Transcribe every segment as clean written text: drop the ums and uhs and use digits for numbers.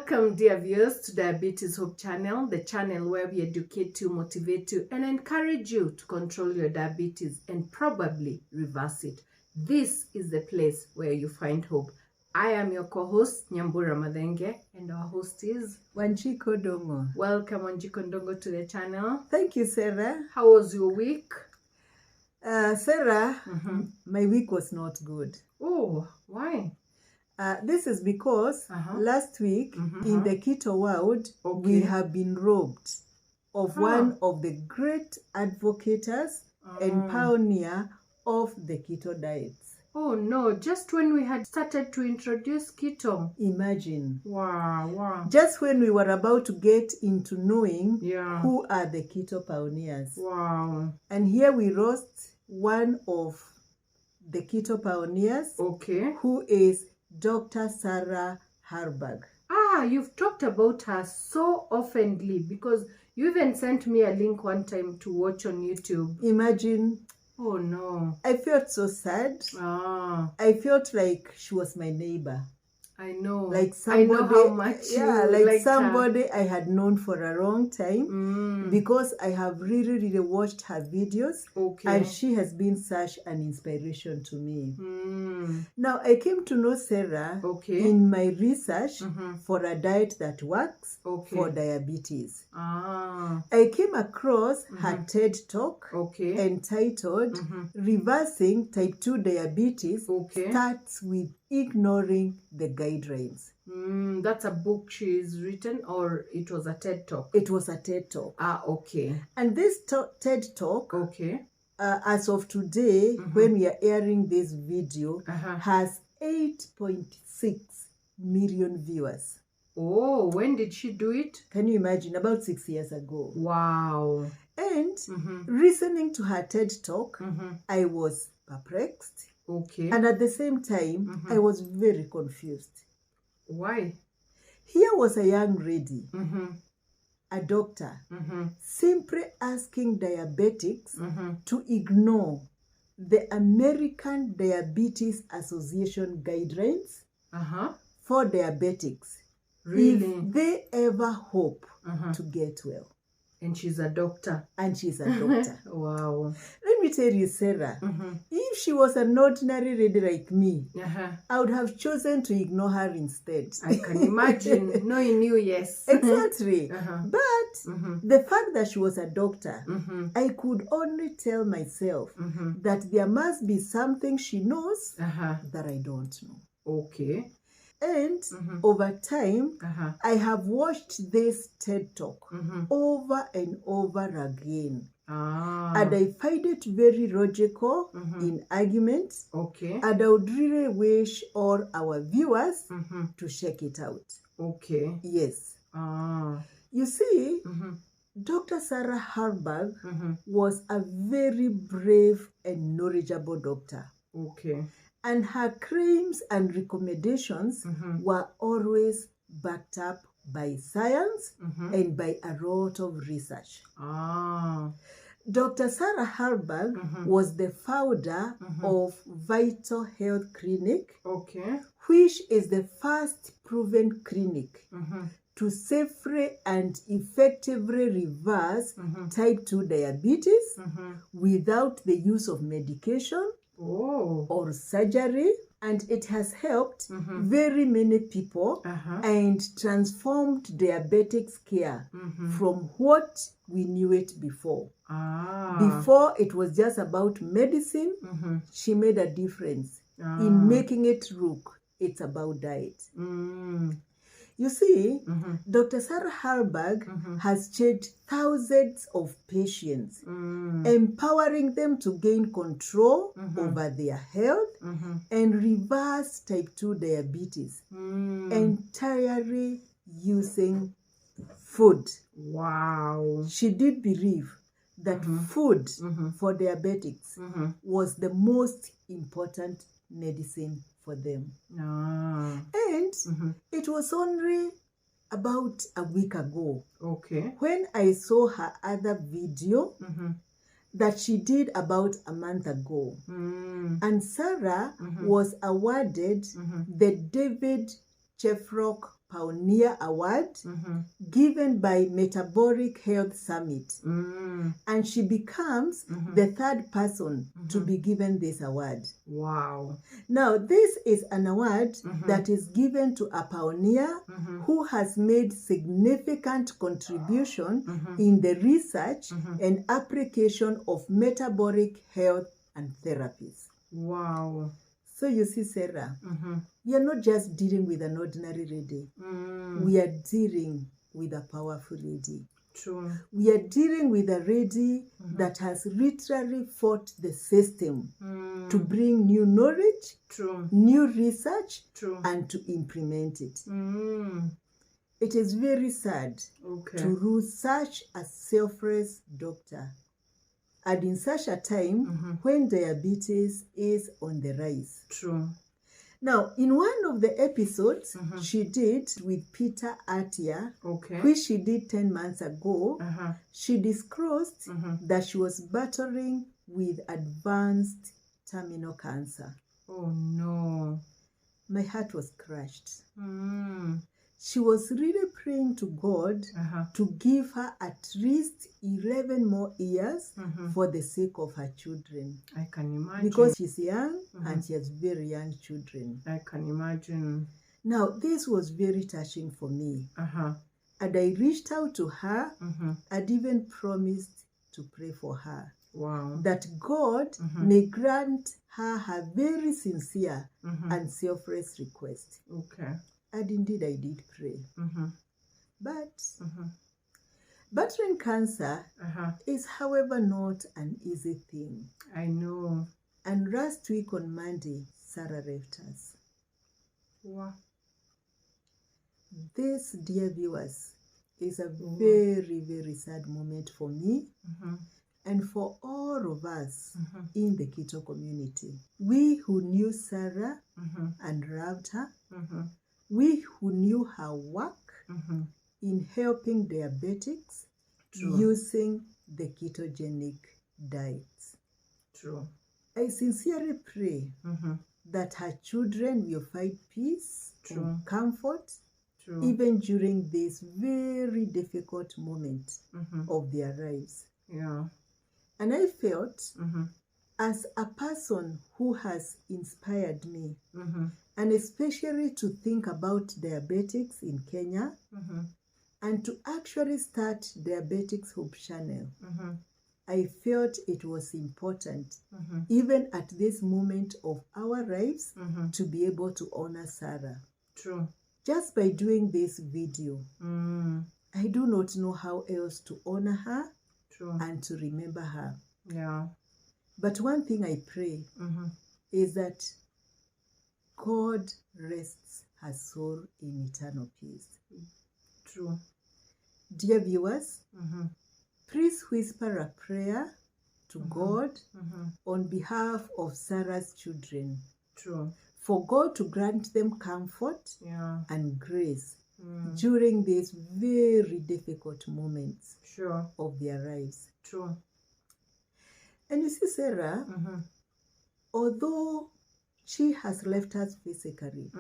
Welcome, dear viewers, to Diabetes Hope Channel, the channel where we educate you, motivate you, and encourage you to control your diabetes and probably reverse it. This is the place where you find hope. I am your co-host, Nyambura Madenge, and our host is Wanjiko Dongo. Welcome, Wanjiko Dongo, to the channel. Thank you, Sarah. How was your week? Sarah, my week was not good. Oh, why? This is because last week in the keto world, we have been robbed of one of the great advocates and pioneer of the keto diets. Oh no, just when we had started to introduce keto. Imagine. Wow. Just when we were about to get into knowing who are the keto pioneers. Wow. And here we roast one of the keto pioneers. Okay. Who is Dr. Sarah Hallberg. You've talked about her so oftenly because you even sent me a link one time to watch on YouTube. Imagine. Oh no. I felt so sad. I felt like she was my neighbor. I know. Like somebody, I know how much like somebody I had known for a long time because I have really watched her videos. Okay. And she has been such an inspiration to me. Now, I came to know Sarah in my research for a diet that works for diabetes. I came across her TED Talk entitled Reversing Type 2 Diabetes Starts with Ignoring the Guidelines. That's a book she's written, or it was a TED Talk? It was a TED Talk. Okay. And this TED Talk, as of today, when we are airing this video, has 8.6 million viewers. Oh, when did she do it? Can you imagine? About 6 years ago. Wow. And listening to her TED Talk, I was perplexed. Okay. And at the same time, I was very confused. Why? Here was a young lady, a doctor, simply asking diabetics to ignore the American Diabetes Association guidelines for diabetics. Really? If they ever hope to get well. And she's a doctor. And she's a doctor. Wow. Let me tell you, Sarah, if she was an ordinary lady like me, I would have chosen to ignore her instead. I can imagine. Knowing you, yes. Exactly. But the fact that she was a doctor, I could only tell myself that there must be something she knows that I don't know. Okay. And over time, I have watched this TED Talk over and over again. And I find it very logical in arguments. Okay. And I would really wish all our viewers to check it out. Okay. Yes. You see, Dr. Sarah Hallberg was a very brave and knowledgeable doctor. Okay. And her claims and recommendations were always backed up by science and by a lot of research. Dr. Sarah Hallberg was the founder of Virtal Health Clinic, which is the first proven clinic to safely and effectively reverse type 2 diabetes without the use of medication or surgery, and it has helped very many people and transformed diabetics care from what we knew it before. Before it was just about medicine, she made a difference in making it look it's about diet. You see, Dr. Sarah Hallberg has changed thousands of patients, empowering them to gain control over their health and reverse type 2 diabetes entirely using food. Wow. She did believe that food for diabetics was the most important medicine for them. And it was only about a week ago when I saw her other video that she did about a month ago. And Sarah was awarded the David Chefrock Pioneer Award given by Metabolic Health Summit. And she becomes the third person to be given this award. Wow. Now, this is an award that is given to a pioneer who has made significant contribution in the research and application of metabolic health and therapies. Wow. So you see, Sarah, we are not just dealing with an ordinary lady. We are dealing with a powerful lady. True. We are dealing with a lady that has literally fought the system to bring new knowledge, True. new research, True. and to implement it. It is very sad to lose such a selfless doctor, and in such a time when diabetes is on the rise. True. Now, in one of the episodes she did with Peter Attia, which she did 10 months ago, she disclosed that she was battling with advanced terminal cancer. Oh no. My heart was crushed. She was really praying to God to give her at least 11 more years for the sake of her children. I can imagine. Because she's young and she has very young children. I can imagine. Now, this was very touching for me. And I reached out to her and even promised to pray for her. Wow. That God may grant her her very sincere and selfless request. And indeed, I did pray. But battling cancer is, however, not an easy thing. I know. And last week on Monday, Sarah left us. Wow. This, dear viewers, is a very, very sad moment for me and for all of us in the Keto community. We who knew Sarah and loved her, we who knew her work in helping diabetics using the ketogenic diets. True. I sincerely pray that her children will find peace and comfort even during this very difficult moment of their lives. Yeah. And I felt as a person who has inspired me, and especially to think about diabetics in Kenya, and to actually start Diabetics Hope Channel, I felt it was important, even at this moment of our lives, to be able to honor Sarah. True. Just by doing this video, I do not know how else to honor her and to remember her. Yeah. But one thing I pray is that God rests her soul in eternal peace. True. Dear viewers, please whisper a prayer to God on behalf of Sarah's children. True. For God to grant them comfort and grace during these very difficult moments of their lives. True. And you see, Sarah, although she has left us physically,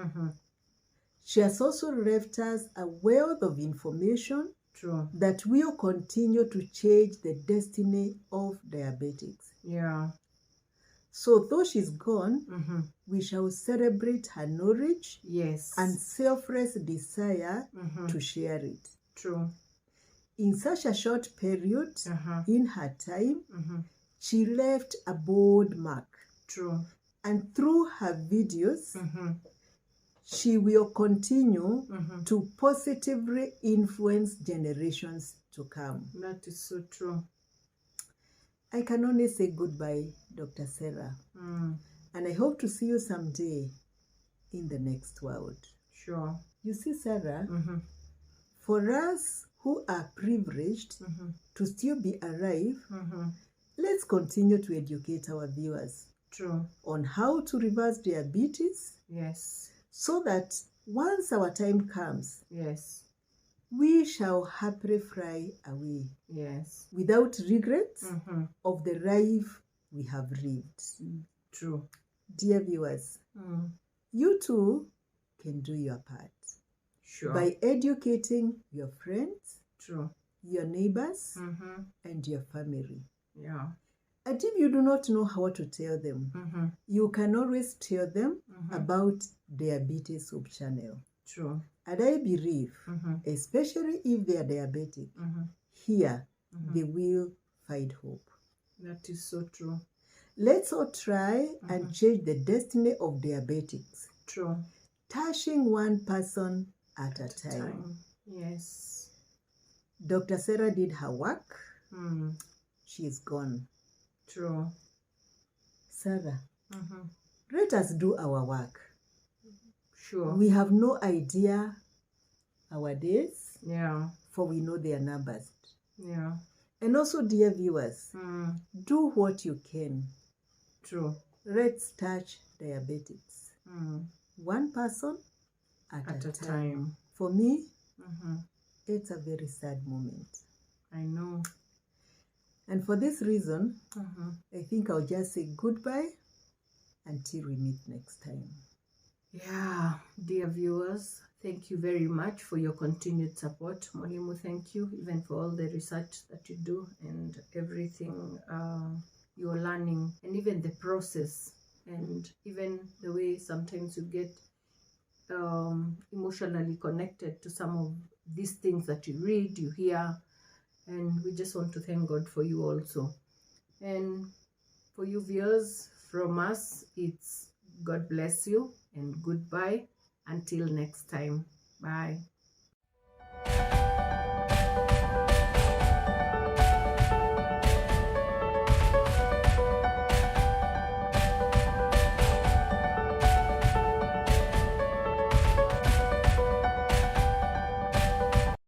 she has also left us a wealth of information that will continue to change the destiny of diabetics. Yeah. So though she's gone, we shall celebrate her knowledge and selfless desire to share it. True. In such a short period in her time, she left a bold mark. True. And through her videos, she will continue to positively influence generations to come. That is so true. I can only say goodbye, Dr. Sarah. And I hope to see you someday in the next world. Sure. You see, Sarah, for us who are privileged to still be alive, let's continue to educate our viewers on how to reverse diabetes. Yes. So that once our time comes, we shall happily fly away. Yes. Without regrets of the life we have lived. True. Dear viewers, you too can do your part. Sure. by educating your friends, True. your neighbors, and your family. Yeah. And if you do not know how to tell them, you can always tell them about Diabetes Hope Channel. True. And I believe, especially if they are diabetic, here they will find hope. That is so true. Let's all try and change the destiny of diabetics. True. Touching one person at a time. Yes. Dr. Sarah did her work. She's gone. True. Sarah, let us do our work. Sure. We have no idea our days, Yeah. for we know their numbers. Yeah. And also, dear viewers, do what you can. True. Let's touch diabetics. One person at a time. For me, it's a very sad moment. I know. And for this reason, I think I'll just say goodbye until we meet next time. Yeah, dear viewers, thank you very much for your continued support. Mwalimu, thank you even for all the research that you do and everything you're learning, and even the process, and even the way sometimes you get emotionally connected to some of these things that you read, you hear, and we just want to thank God for you also. And for you viewers, from us, it's God bless you and goodbye until next time. Bye.